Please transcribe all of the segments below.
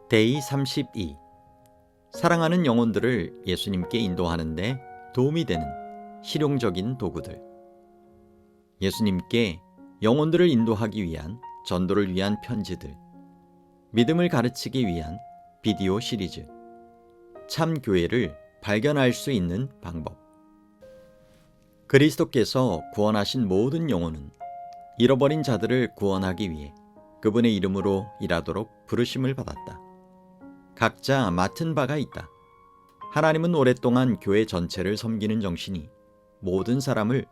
데이 32. 사랑하는 영혼들을 예수님께 인도하는 데 도움이 되는 실용적인 도구들. 예수님께 영혼들을 인도하기 위한 전도를 위한 편지들. 믿음을 가르치기 위한 비디오 시리즈. 참 교회를 발견할 수 있는 방법. 그리스도께서 구원하신 모든 영혼은 잃어버린 자들을 구원하기 위해 그분의 이름으로 일하도록 부르심을 받았다. 각자 맡은 바가 있다. 하나님은 오랫동안 교회 전체를 섬기는 정신이 모든 사람을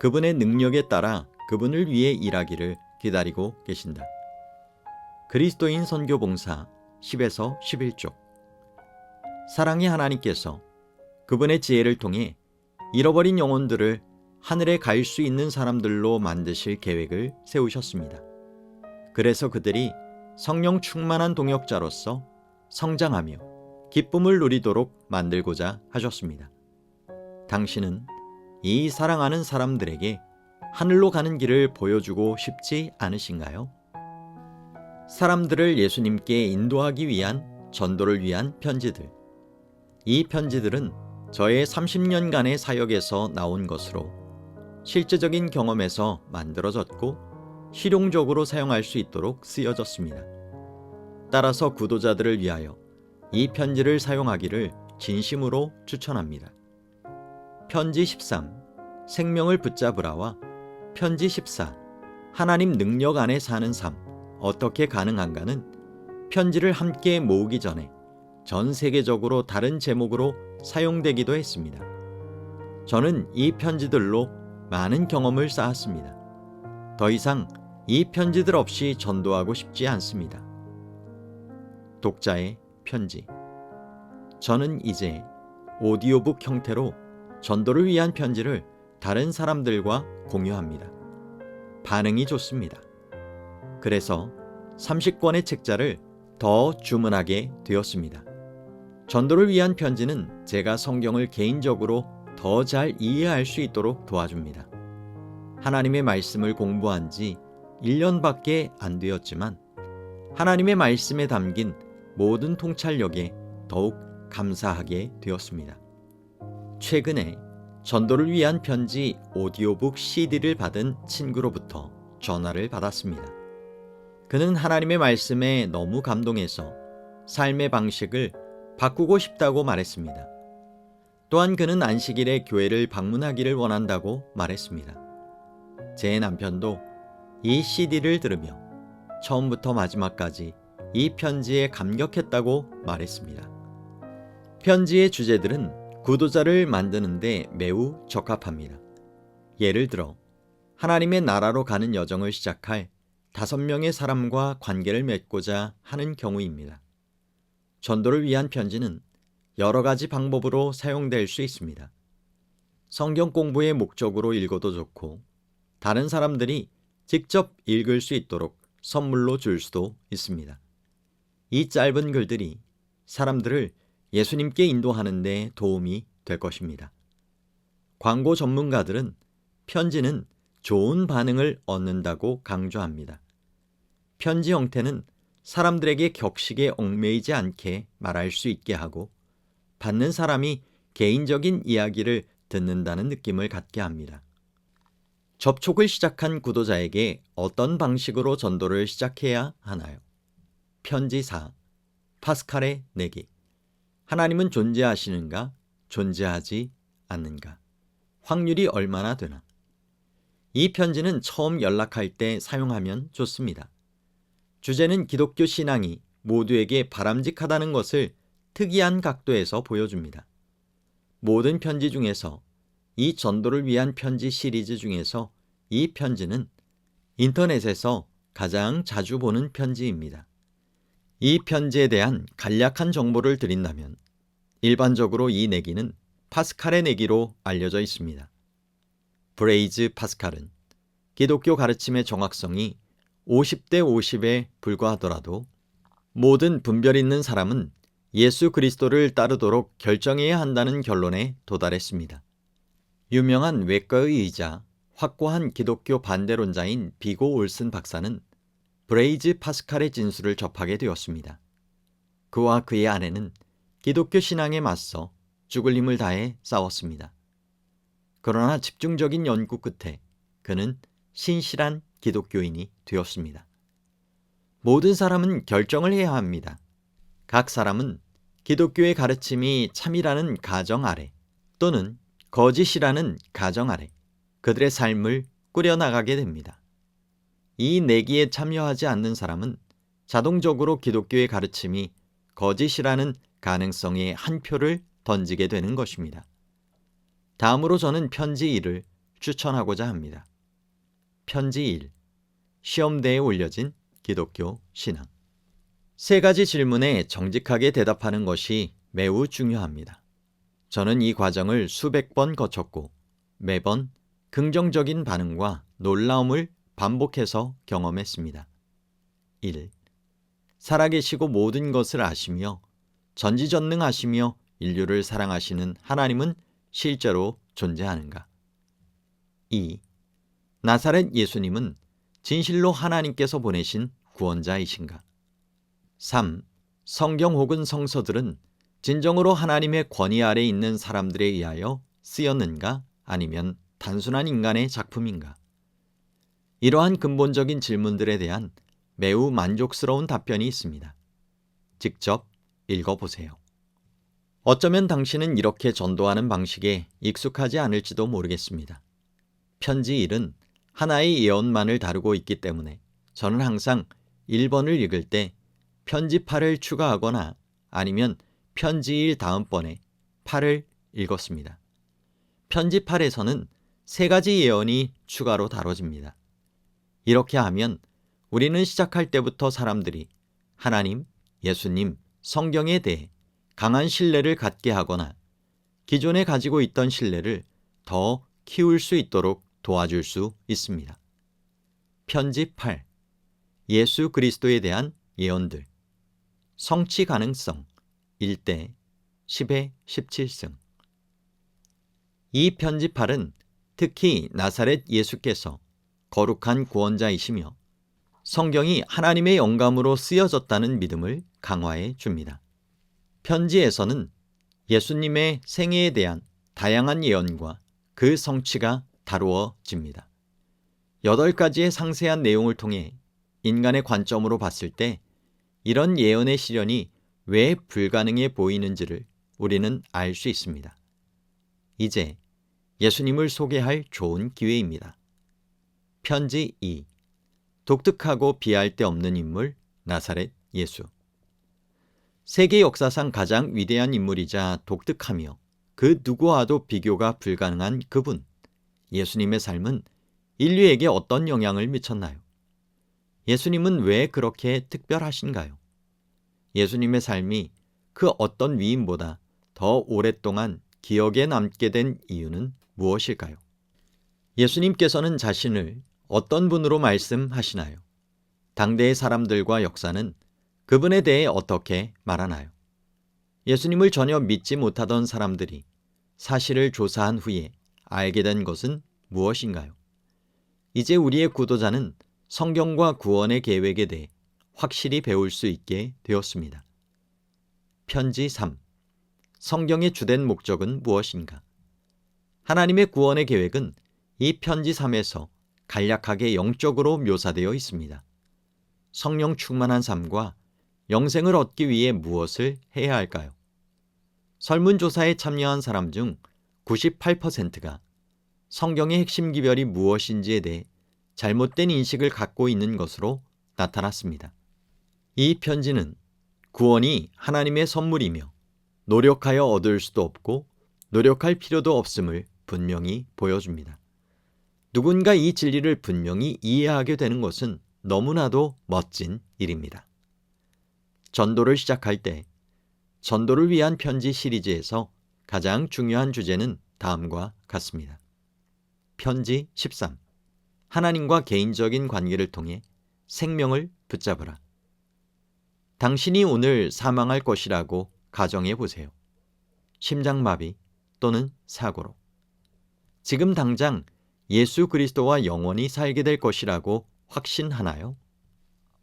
그분의 능력에 따라 그분을 위해 일하기를 기다리고 계신다. 그리스도인 선교봉사 10에서 11쪽. 사랑의 하나님께서 그분의 지혜를 통해 잃어버린 영혼들을 하늘에 갈 수 있는 사람들로 만드실 계획을 세우셨습니다. 그래서 그들이 성령 충만한 동역자로서 성장하며 기쁨을 누리도록 만들고자 하셨습니다. 당신은 이 사랑하는 사람들에게 하늘로 가는 길을 보여주고 싶지 않으신가요? 사람들을 예수님께 인도하기 위한 전도를 위한 편지들. 이 편지들은 저의 30년간의 사역에서 나온 것으로 실제적인 경험에서 만들어졌고 실용적으로 사용할 수 있도록 쓰여졌습니다. 따라서 구도자들을 위하여 이 편지를 사용하기를 진심으로 추천합니다. 편지 13. 생명을 붙잡으라와 편지 14. 하나님 능력 안에 사는 삶 어떻게 가능한가는 편지를 함께 모으기 전에 전 세계적으로 다른 제목으로 사용되기도 했습니다. 저는 이 편지들로 많은 경험을 쌓았습니다. 더 이상 이 편지들 없이 전도하고 싶지 않습니다. 독자의 편지. 저는 이제 오디오북 형태로 전도를 위한 편지를 다른 사람들과 공유합니다. 반응이 좋습니다. 그래서 30권의 책자를 더 주문하게 되었습니다. 전도를 위한 편지는 제가 성경을 개인적으로 더 잘 이해할 수 있도록 도와줍니다. 하나님의 말씀을 공부한 지 1년밖에 안 되었지만 하나님의 말씀에 담긴 모든 통찰력에 더욱 감사하게 되었습니다. 최근에 전도를 위한 편지 오디오북 CD를 받은 친구로부터 전화를 받았습니다. 그는 하나님의 말씀에 너무 감동해서 삶의 방식을 바꾸고 싶다고 말했습니다. 또한 그는 안식일에 교회를 방문하기를 원한다고 말했습니다. 제 남편도 이 CD를 들으며 처음부터 마지막까지 이 편지에 감격했다고 말했습니다. 편지의 주제들은 구도자를 만드는데 매우 적합합니다. 예를 들어 하나님의 나라로 가는 여정을 시작할 5명의 사람과 관계를 맺고자 하는 경우입니다. 전도를 위한 편지는 여러 가지 방법으로 사용될 수 있습니다. 성경 공부의 목적으로 읽어도 좋고 다른 사람들이 직접 읽을 수 있도록 선물로 줄 수도 있습니다. 이 짧은 글들이 사람들을 예수님께 인도하는 데 도움이 될 것입니다. 광고 전문가들은 편지는 좋은 반응을 얻는다고 강조합니다. 편지 형태는 사람들에게 격식에 얽매이지 않게 말할 수 있게 하고 받는 사람이 개인적인 이야기를 듣는다는 느낌을 갖게 합니다. 접촉을 시작한 구도자에게 어떤 방식으로 전도를 시작해야 하나요? 편지 4. 파스칼의 내기. 하나님은 존재하시는가? 존재하지 않는가? 확률이 얼마나 되나? 이 편지는 처음 연락할 때 사용하면 좋습니다. 주제는 기독교 신앙이 모두에게 바람직하다는 것을 특이한 각도에서 보여줍니다. 모든 편지 중에서 이 전도를 위한 편지 시리즈 중에서 이 편지는 인터넷에서 가장 자주 보는 편지입니다. 이 편지에 대한 간략한 정보를 드린다면 일반적으로 이 내기는 파스칼의 내기로 알려져 있습니다. 브레이즈 파스칼은 기독교 가르침의 정확성이 50대 50에 불과하더라도 모든 분별 있는 사람은 예수 그리스도를 따르도록 결정해야 한다는 결론에 도달했습니다. 유명한 외과의이자 확고한 기독교 반대론자인 비고 올슨 박사는 브레이즈 파스칼의 진술을 접하게 되었습니다. 그와 그의 아내는 기독교 신앙에 맞서 죽을 힘을 다해 싸웠습니다. 그러나 집중적인 연구 끝에 그는 신실한 기독교인이 되었습니다. 모든 사람은 결정을 해야 합니다. 각 사람은 기독교의 가르침이 참이라는 가정 아래 또는 거짓이라는 가정 아래 그들의 삶을 꾸려나가게 됩니다. 이 내기에 참여하지 않는 사람은 자동적으로 기독교의 가르침이 거짓이라는 가능성에 한 표를 던지게 되는 것입니다. 다음으로 저는 편지 1을 추천하고자 합니다. 편지 1. 시험대에 올려진 기독교 신앙. 세 가지 질문에 정직하게 대답하는 것이 매우 중요합니다. 저는 이 과정을 수백 번 거쳤고 매번 긍정적인 반응과 놀라움을 반복해서 경험했습니다. 1. 살아계시고 모든 것을 아시며 전지전능하시며 인류를 사랑하시는 하나님은 실제로 존재하는가? 2. 나사렛 예수님은 진실로 하나님께서 보내신 구원자이신가? 3. 성경 혹은 성서들은 진정으로 하나님의 권위 아래 있는 사람들에 의하여 쓰였는가? 아니면 단순한 인간의 작품인가? 이러한 근본적인 질문들에 대한 매우 만족스러운 답변이 있습니다. 직접 읽어보세요. 어쩌면 당신은 이렇게 전도하는 방식에 익숙하지 않을지도 모르겠습니다. 편지 1은 하나의 예언만을 다루고 있기 때문에 저는 항상 1번을 읽을 때 편지 8을 추가하거나 아니면 편지 1 다음번에 8을 읽었습니다. 편지 8에서는 세 가지 예언이 추가로 다뤄집니다. 이렇게 하면 우리는 시작할 때부터 사람들이 하나님, 예수님, 성경에 대해 강한 신뢰를 갖게 하거나 기존에 가지고 있던 신뢰를 더 키울 수 있도록 도와줄 수 있습니다. 편지 8. 예수 그리스도에 대한 예언들. 성취 가능성 1대 10의 17승. 이 편지 8은 특히 나사렛 예수께서 거룩한 구원자이시며 성경이 하나님의 영감으로 쓰여졌다는 믿음을 강화해 줍니다. 편지에서는 예수님의 생애에 대한 다양한 예언과 그 성취가 다루어집니다. 8가지의 상세한 내용을 통해 인간의 관점으로 봤을 때 이런 예언의 실현이 왜 불가능해 보이는지를 우리는 알 수 있습니다. 이제 예수님을 소개할 좋은 기회입니다. 편지 2. 독특하고 비할 데 없는 인물 나사렛 예수. 세계 역사상 가장 위대한 인물이자 독특하며 그 누구와도 비교가 불가능한 그분, 예수님의 삶은 인류에게 어떤 영향을 미쳤나요? 예수님은 왜 그렇게 특별하신가요? 예수님의 삶이 그 어떤 위인보다 더 오랫동안 기억에 남게 된 이유는 무엇일까요? 예수님께서는 자신을 어떤 분으로 말씀하시나요? 당대의 사람들과 역사는 그분에 대해 어떻게 말하나요? 예수님을 전혀 믿지 못하던 사람들이 사실을 조사한 후에 알게 된 것은 무엇인가요? 이제 우리의 구도자는 성경과 구원의 계획에 대해 확실히 배울 수 있게 되었습니다. 편지 3. 성경의 주된 목적은 무엇인가? 하나님의 구원의 계획은 이 편지 3에서 간략하게 영적으로 묘사되어 있습니다. 성령 충만한 삶과 영생을 얻기 위해 무엇을 해야 할까요? 설문조사에 참여한 사람 중 98%가 성경의 핵심 기별이 무엇인지에 대해 잘못된 인식을 갖고 있는 것으로 나타났습니다. 이 편지는 구원이 하나님의 선물이며 노력하여 얻을 수도 없고 노력할 필요도 없음을 분명히 보여줍니다. 누군가 이 진리를 분명히 이해하게 되는 것은 너무나도 멋진 일입니다. 전도를 시작할 때 전도를 위한 편지 시리즈에서 가장 중요한 주제는 다음과 같습니다. 편지 13. 하나님과 개인적인 관계를 통해 생명을 붙잡으라. 당신이 오늘 사망할 것이라고 가정해 보세요. 심장마비 또는 사고로. 지금 당장 예수 그리스도와 영원히 살게 될 것이라고 확신하나요?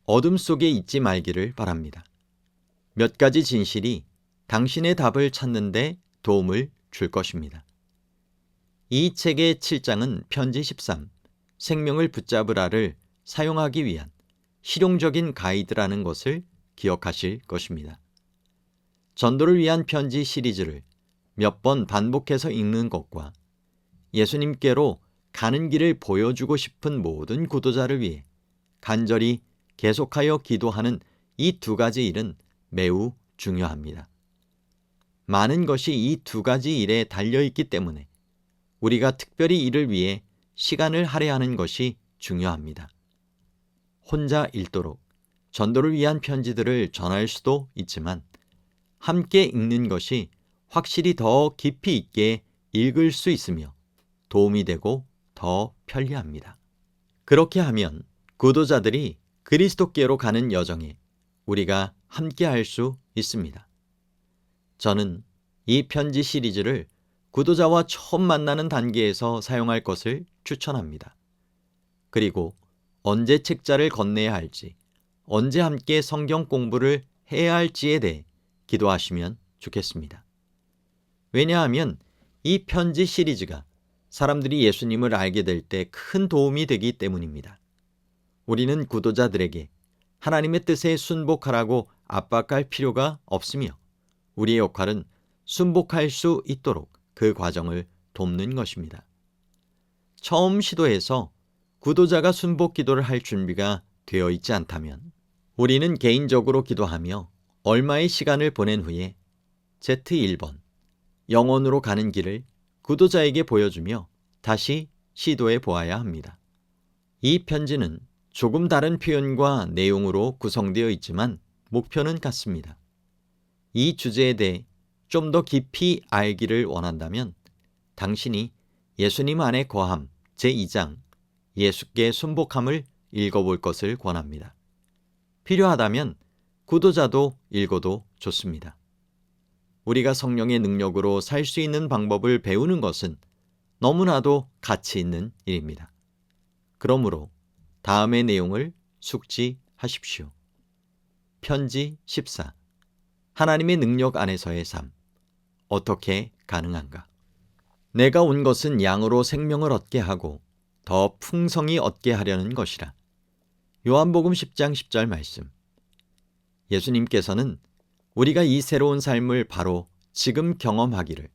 어둠 속에 있지 말기를 바랍니다. 몇 가지 진실이 당신의 답을 찾는 데 도움을 줄 것입니다. 이 책의 7장은 편지 13, 생명을 붙잡으라를 사용하기 위한 실용적인 가이드라는 것을 기억하실 것입니다. 전도를 위한 편지 시리즈를 몇 번 반복해서 읽는 것과 예수님께로 가는 길을 보여주고 싶은 모든 구도자를 위해 간절히 계속하여 기도하는 이 두 가지 일은 매우 중요합니다. 많은 것이 이 두 가지 일에 달려있기 때문에 우리가 특별히 이를 위해 시간을 할애하는 것이 중요합니다. 혼자 읽도록 전도를 위한 편지들을 전할 수도 있지만 함께 읽는 것이 확실히 더 깊이 있게 읽을 수 있으며 도움이 되고 더 편리합니다. 그렇게 하면 구도자들이 그리스도께로 가는 여정에 우리가 함께 할 수 있습니다. 저는 이 편지 시리즈를 구도자와 처음 만나는 단계에서 사용할 것을 추천합니다. 그리고 언제 책자를 건네야 할지, 언제 함께 성경 공부를 해야 할지에 대해 기도하시면 좋겠습니다. 왜냐하면 이 편지 시리즈가 사람들이 예수님을 알게 될 때 큰 도움이 되기 때문입니다. 우리는 구도자들에게 하나님의 뜻에 순복하라고 압박할 필요가 없으며 우리의 역할은 순복할 수 있도록 그 과정을 돕는 것입니다. 처음 시도해서 구도자가 순복 기도를 할 준비가 되어 있지 않다면 우리는 개인적으로 기도하며 얼마의 시간을 보낸 후에 Z1번 영혼으로 가는 길을 구도자에게 보여주며 다시 시도해 보아야 합니다. 이 편지는 조금 다른 표현과 내용으로 구성되어 있지만 목표는 같습니다. 이 주제에 대해 좀 더 깊이 알기를 원한다면 당신이 예수님 안에 거함 제2장 예수께 순복함을 읽어볼 것을 권합니다. 필요하다면 구도자도 읽어도 좋습니다. 우리가 성령의 능력으로 살 수 있는 방법을 배우는 것은 너무나도 가치 있는 일입니다. 그러므로 다음의 내용을 숙지하십시오. 편지 14. 하나님의 능력 안에서의 삶. 어떻게 가능한가? 내가 온 것은 양으로 생명을 얻게 하고 더 풍성히 얻게 하려는 것이라. 요한복음 10장 10절 말씀. 예수님께서는 우리가 이 새로운 삶을 바로 지금 경험하기를,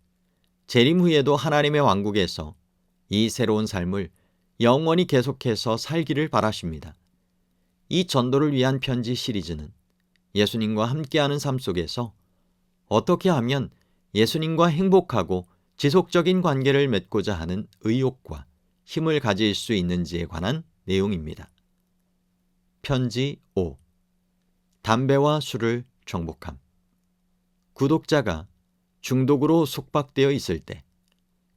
재림 후에도 하나님의 왕국에서 이 새로운 삶을 영원히 계속해서 살기를 바라십니다. 이 전도를 위한 편지 시리즈는 예수님과 함께하는 삶 속에서 어떻게 하면 예수님과 행복하고 지속적인 관계를 맺고자 하는 의욕과 힘을 가질 수 있는지에 관한 내용입니다. 편지 5. 담배와 술을 정복함. 구독자가 중독으로 속박되어 있을 때,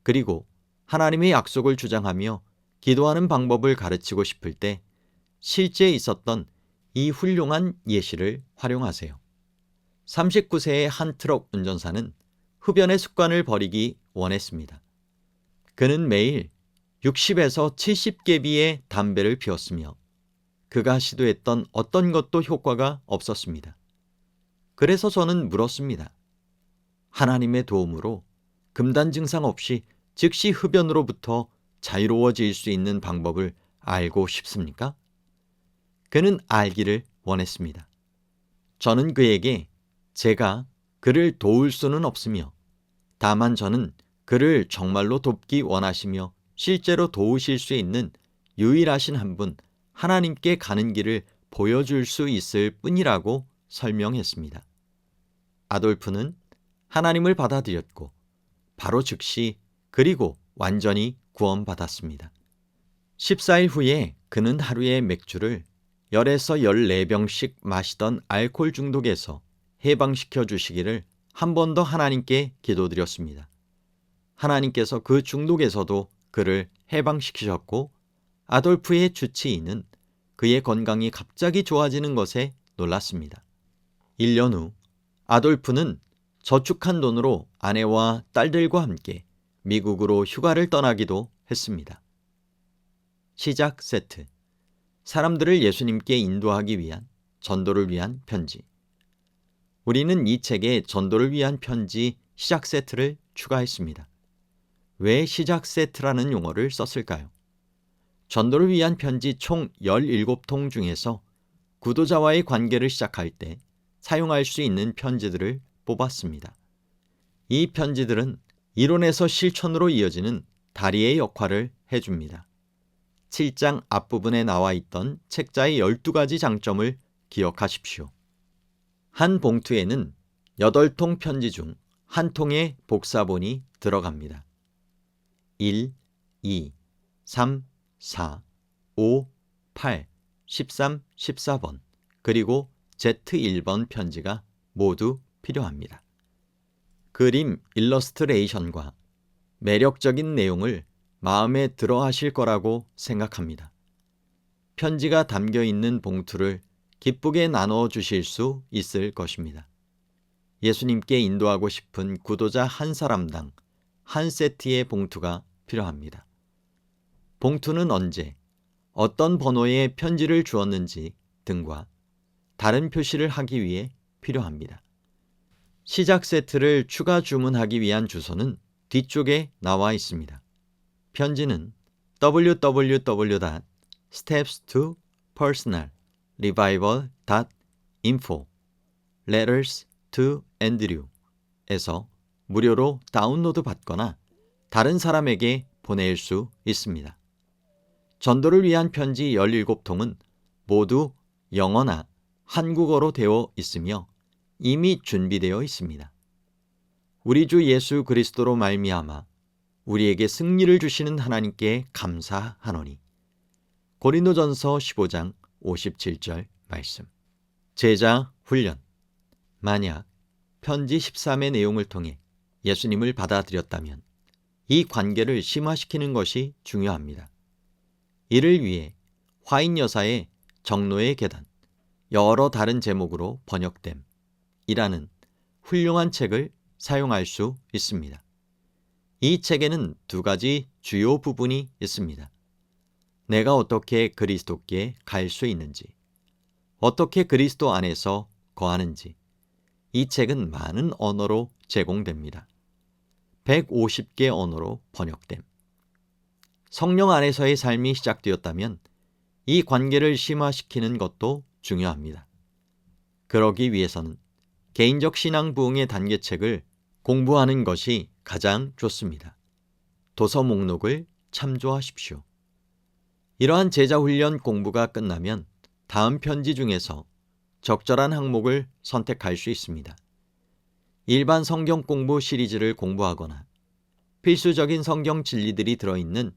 그리고 하나님의 약속을 주장하며 기도하는 방법을 가르치고 싶을 때 실제 있었던 이 훌륭한 예시를 활용하세요. 39세의 한 트럭 운전사는 흡연의 습관을 버리기 원했습니다. 그는 매일 60에서 70개비의 담배를 피웠으며 그가 시도했던 어떤 것도 효과가 없었습니다. 그래서 저는 물었습니다. 하나님의 도움으로 금단 증상 없이 즉시 흡연으로부터 자유로워질 수 있는 방법을 알고 싶습니까? 그는 알기를 원했습니다. 저는 그에게 제가 그를 도울 수는 없으며 다만 저는 그를 정말로 돕기 원하시며 실제로 도우실 수 있는 유일하신 한 분 하나님께 가는 길을 보여줄 수 있을 뿐이라고 설명했습니다. 아돌프는 하나님을 받아들였고 바로 즉시 그리고 완전히 구원받았습니다. 14일 후에 그는 하루에 맥주를 10에서 14병씩 마시던 알코올 중독에서 해방시켜 주시기를 한 번 더 하나님께 기도드렸습니다. 하나님께서 그 중독에서도 그를 해방시키셨고 아돌프의 주치의는 그의 건강이 갑자기 좋아지는 것에 놀랐습니다. 1년 후 아돌프는 저축한 돈으로 아내와 딸들과 함께 미국으로 휴가를 떠나기도 했습니다. 시작 세트. 사람들을 예수님께 인도하기 위한 전도를 위한 편지. 우리는 이 책에 전도를 위한 편지 시작 세트를 추가했습니다. 왜 시작 세트라는 용어를 썼을까요? 전도를 위한 편지 총 17통 중에서 구도자와의 관계를 시작할 때 사용할 수 있는 편지들을 뽑았습니다. 이 편지들은 이론에서 실천으로 이어지는 다리의 역할을 해줍니다. 7장 앞부분에 나와 있던 책자의 12가지 장점을 기억하십시오. 한 봉투에는 8통 편지 중 한 통의 복사본이 들어갑니다. 1, 2, 3, 4, 5, 8, 13, 14번 그리고 Z1번 편지가 모두 필요합니다. 그림 일러스트레이션과 매력적인 내용을 마음에 들어 하실 거라고 생각합니다. 편지가 담겨 있는 봉투를 기쁘게 나눠 주실 수 있을 것입니다. 예수님께 인도하고 싶은 구도자 한 사람당 한 세트의 봉투가 필요합니다. 봉투는 언제, 어떤 번호의 편지를 주었는지 등과 다른 표시를 하기 위해 필요합니다. 시작 세트를 추가 주문하기 위한 주소는 뒤쪽에 나와 있습니다. 편지는 www.stepstopersonalrevival.info Letters to Andrew에서 무료로 다운로드 받거나 다른 사람에게 보낼 수 있습니다. 전도를 위한 편지 17통은 모두 영어나 한국어로 되어 있으며 이미 준비되어 있습니다. 우리 주 예수 그리스도로 말미암아 우리에게 승리를 주시는 하나님께 감사하노니. 고린도전서 15장 57절 말씀. 제자 훈련. 만약 편지 13의 내용을 통해 예수님을 받아들였다면 이 관계를 심화시키는 것이 중요합니다. 이를 위해 화인 여사의 정로의 계단, 여러 다른 제목으로 번역됨 이라는 훌륭한 책을 사용할 수 있습니다. 이 책에는 2가지 주요 부분이 있습니다. 내가 어떻게 그리스도께 갈 수 있는지, 어떻게 그리스도 안에서 거하는지. 이 책은 많은 언어로 제공됩니다. 150개 언어로 번역됨. 성령 안에서의 삶이 시작되었다면 이 관계를 심화시키는 것도 중요합니다. 그러기 위해서는 개인적 신앙 부흥의 단계책을 공부하는 것이 가장 좋습니다. 도서 목록을 참조하십시오. 이러한 제자훈련 공부가 끝나면 다음 편지 중에서 적절한 항목을 선택할 수 있습니다. 일반 성경 공부 시리즈를 공부하거나 필수적인 성경 진리들이 들어있는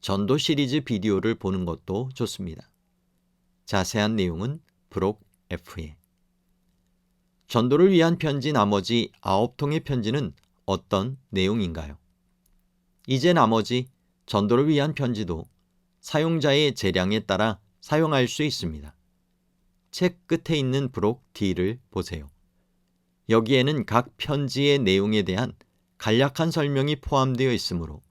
전도 시리즈 비디오를 보는 것도 좋습니다. 자세한 내용은 브록 F에. 전도를 위한 편지 나머지 9통의 편지는 어떤 내용인가요? 이제 나머지 전도를 위한 편지도 사용자의 재량에 따라 사용할 수 있습니다. 책 끝에 있는 브록 D를 보세요. 여기에는 각 편지의 내용에 대한 간략한 설명이 포함되어 있으므로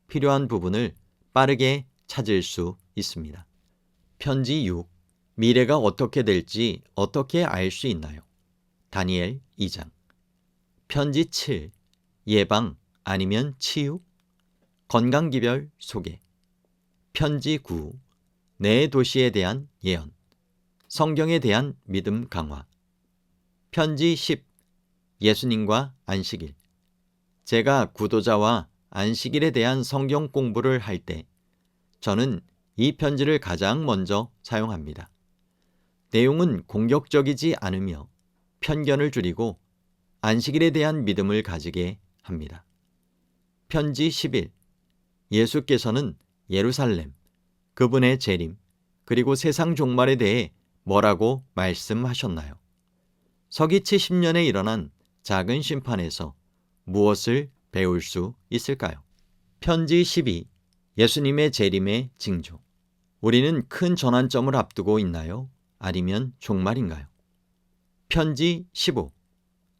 필요한 부분을 빠르게 찾을 수 있습니다. 편지 6. 미래가 어떻게 될지 어떻게 알 수 있나요? 다니엘 2장. 편지 7. 예방 아니면 치유? 건강기별 소개. 편지 9. 내 도시에 대한 예언. 성경에 대한 믿음 강화. 편지 10. 예수님과 안식일. 제가 구도자와 안식일에 대한 성경 공부를 할 때 저는 이 편지를 가장 먼저 사용합니다. 내용은 공격적이지 않으며 편견을 줄이고 안식일에 대한 믿음을 가지게 합니다. 편지 11. 예수께서는 예루살렘, 그분의 재림, 그리고 세상 종말에 대해 뭐라고 말씀하셨나요? 서기 70년에 일어난 작은 심판에서 무엇을 배울 수 있을까요? 편지 12. 예수님의 재림의 징조. 우리는 큰 전환점을 앞두고 있나요? 아니면 종말인가요? 편지 15.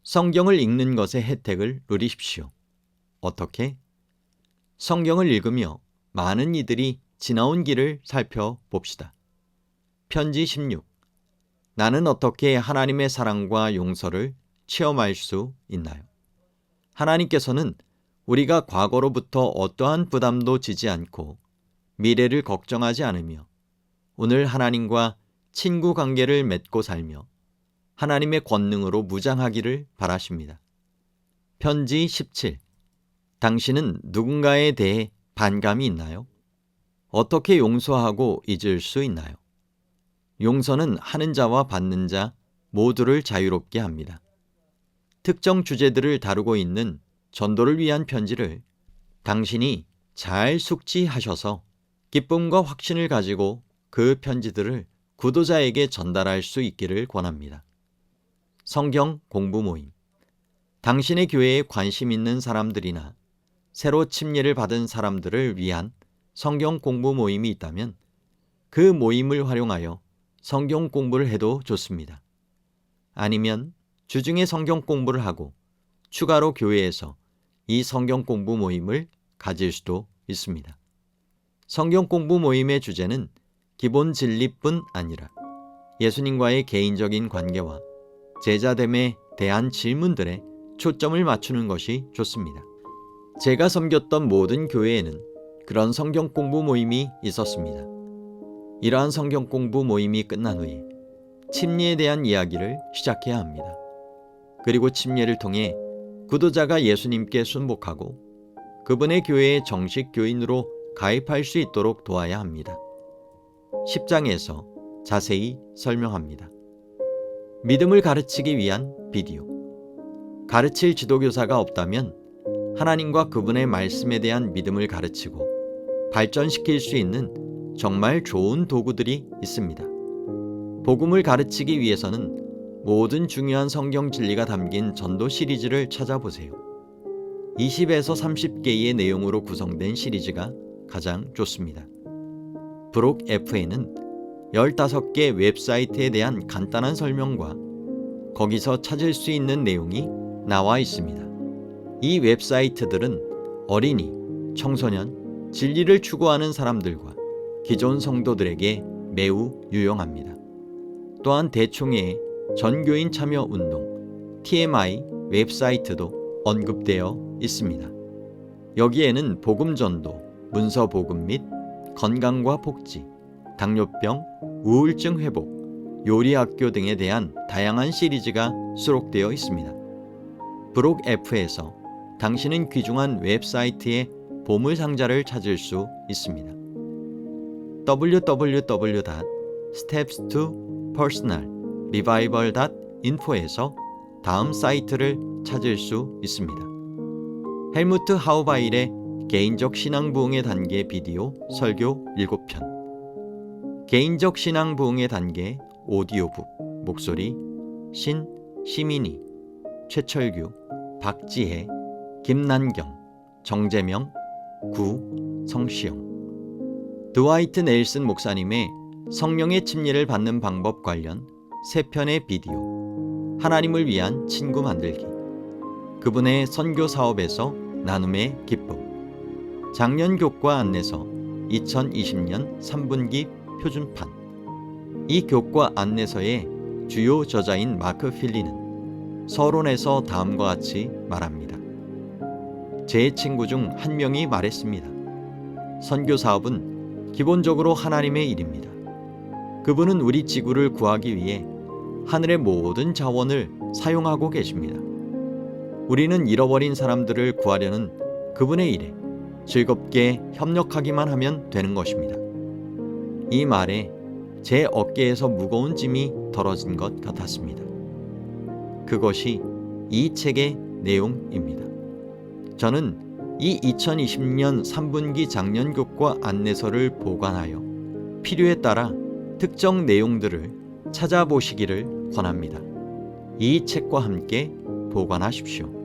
성경을 읽는 것의 혜택을 누리십시오. 어떻게? 성경을 읽으며 많은 이들이 지나온 길을 살펴봅시다. 편지 16. 나는 어떻게 하나님의 사랑과 용서를 체험할 수 있나요? 하나님께서는 우리가 과거로부터 어떠한 부담도 지지 않고 미래를 걱정하지 않으며 오늘 하나님과 친구 관계를 맺고 살며 하나님의 권능으로 무장하기를 바라십니다. 편지 17. 당신은 누군가에 대해 반감이 있나요? 어떻게 용서하고 잊을 수 있나요? 용서는 하는 자와 받는 자 모두를 자유롭게 합니다. 특정 주제들을 다루고 있는 전도를 위한 편지를 당신이 잘 숙지하셔서 기쁨과 확신을 가지고 그 편지들을 구도자에게 전달할 수 있기를 권합니다. 성경 공부 모임. 당신의 교회에 관심 있는 사람들이나 새로 침례를 받은 사람들을 위한 성경 공부 모임이 있다면 그 모임을 활용하여 성경 공부를 해도 좋습니다. 아니면 주중에 성경 공부를 하고 추가로 교회에서 이 성경 공부 모임을 가질 수도 있습니다. 성경 공부 모임의 주제는 기본 진리뿐 아니라 예수님과의 개인적인 관계와 제자됨에 대한 질문들에 초점을 맞추는 것이 좋습니다. 제가 섬겼던 모든 교회에는 그런 성경 공부 모임이 있었습니다. 이러한 성경 공부 모임이 끝난 후에 침례에 대한 이야기를 시작해야 합니다. 그리고 침례를 통해 구도자가 예수님께 순복하고 그분의 교회의 정식 교인으로 가입할 수 있도록 도와야 합니다. 10장에서 자세히 설명합니다. 믿음을 가르치기 위한 비디오. 가르칠 지도교사가 없다면 하나님과 그분의 말씀에 대한 믿음을 가르치고 발전시킬 수 있는 정말 좋은 도구들이 있습니다. 복음을 가르치기 위해서는 모든 중요한 성경 진리가 담긴 전도 시리즈를 찾아보세요. 20에서 30개의 내용으로 구성된 시리즈가 가장 좋습니다. 브록 FA는 15개 웹사이트에 대한 간단한 설명과 거기서 찾을 수 있는 내용이 나와 있습니다. 이 웹사이트들은 어린이, 청소년, 진리를 추구하는 사람들과 기존 성도들에게 매우 유용합니다. 또한 대총회의 전교인 참여 운동 TMI 웹사이트도 언급되어 있습니다. 여기에는 복음 전도, 문서 복음 및 건강과 복지, 당뇨병, 우울증 회복, 요리 학교 등에 대한 다양한 시리즈가 수록되어 있습니다. 브록 F에서 당신은 귀중한 웹사이트의 보물 상자를 찾을 수 있습니다. www.steps2personalrevival.info에서 다음 사이트를 찾을 수 있습니다. 헬무트 하우바일의 개인적 신앙 부흥의 단계 비디오 설교 7편, 개인적 신앙 부흥의 단계 오디오북 목소리 시민희, 최철규, 박지혜, 김난경, 정재명, 성시영. 드와이트 넬슨 목사님의 성령의 침례를 받는 방법 관련 3편의 비디오, 하나님을 위한 친구 만들기, 그분의 선교 사업에서 나눔의 기쁨, 작년 교과 안내서 2020년 3분기 표준판. 이 교과 안내서의 주요 저자인 마크 필리는 서론에서 다음과 같이 말합니다. 제 친구 중 한 명이 말했습니다. 선교 사업은 기본적으로 하나님의 일입니다. 그분은 우리 지구를 구하기 위해 하늘의 모든 자원을 사용하고 계십니다. 우리는 잃어버린 사람들을 구하려는 그분의 일에 즐겁게 협력하기만 하면 되는 것입니다. 이 말에 제 어깨에서 무거운 짐이 덜어진 것 같았습니다. 그것이 이 책의 내용입니다. 저는 이 2020년 3분기 작년 교과 안내서를 보관하여 필요에 따라 특정 내용들을 찾아보시기를 권합니다. 이 책과 함께 보관하십시오.